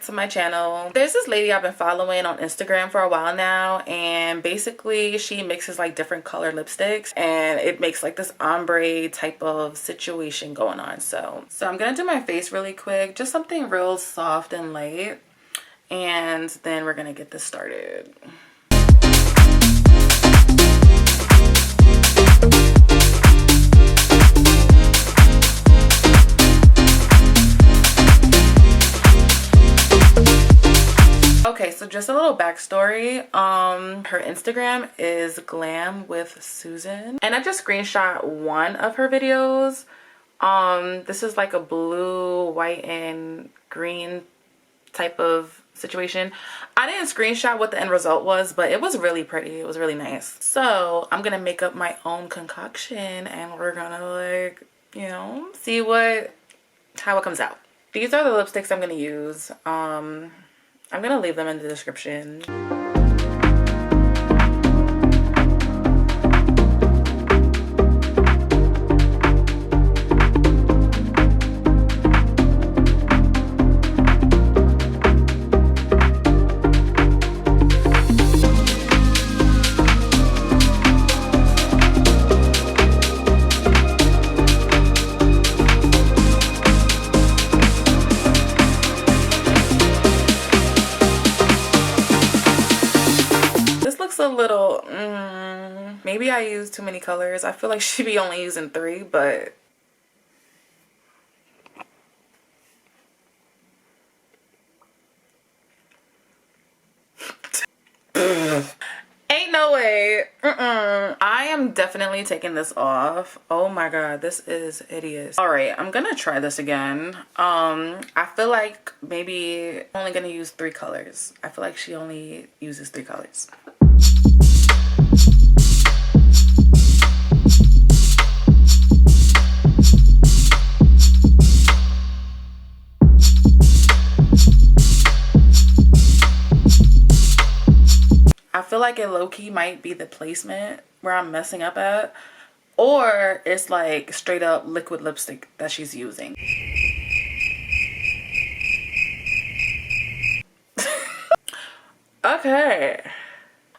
to my channel. There's this lady I've been following on Instagram for a while now, and basically she mixes like different color lipsticks and it makes like this ombre type of situation going on. So I'm gonna do my face really quick, just something real soft and light, and then we're gonna get this started. Okay, so just a little backstory. Her Instagram is Glam with Susan, and I just screenshot one of her videos. This is like a blue, white, and green type of situation. I didn't screenshot what the end result was, but it was really pretty. It was really nice. So I'm gonna make up my own concoction, and we're gonna, like, you know, see how it comes out. These are the lipsticks I'm gonna use. I'm gonna leave them in the description. A little maybe I use too many colors. I feel like she'd be only using 3, but ain't no way. I am definitely taking this off. Oh my god, this is hideous. All right, I'm gonna try this again. I feel like maybe I'm only gonna use 3 colors. I feel like she only uses 3 colors. I feel like it low-key might be the placement where I'm messing up at, or it's like straight up liquid lipstick that she's using. Okay,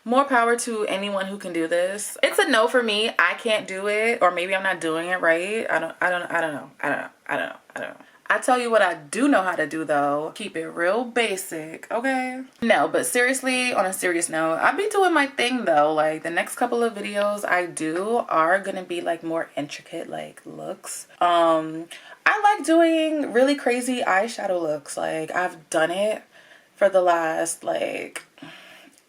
more power to anyone who can do this. It's a no for me. I can't do it, or maybe I'm not doing it right. I don't know. I tell you what I do know how to do though. Keep it real basic, okay? No, but seriously, on a serious note, I'll be doing my thing though. Like the next couple of videos I do are gonna be like more intricate like looks. I like doing really crazy eyeshadow looks. Like I've done it for the last like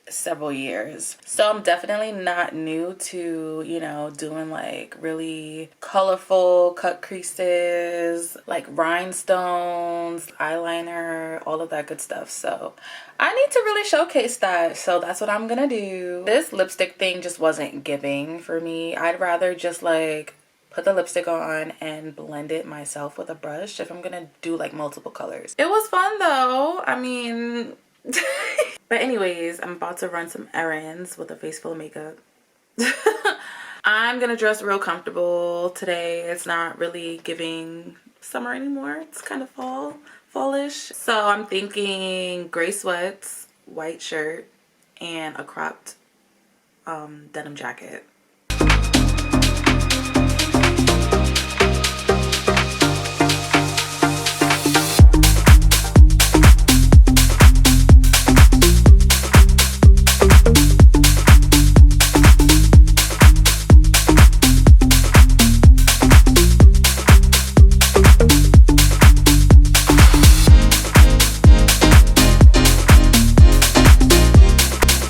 several years, so I'm definitely not new to, you know, doing like really colorful cut creases, like rhinestones, eyeliner, all of that good stuff. So I need to really showcase that, so that's what I'm gonna do. This lipstick thing just wasn't giving for me. I'd rather just like put the lipstick on and blend it myself with a brush if I'm gonna do like multiple colors. It was fun though. I mean but anyways, I'm about to run some errands with a face full of makeup. I'm gonna dress real comfortable today. It's not really giving summer anymore. It's kind of fallish. So I'm thinking gray sweats, white shirt, and a cropped denim jacket.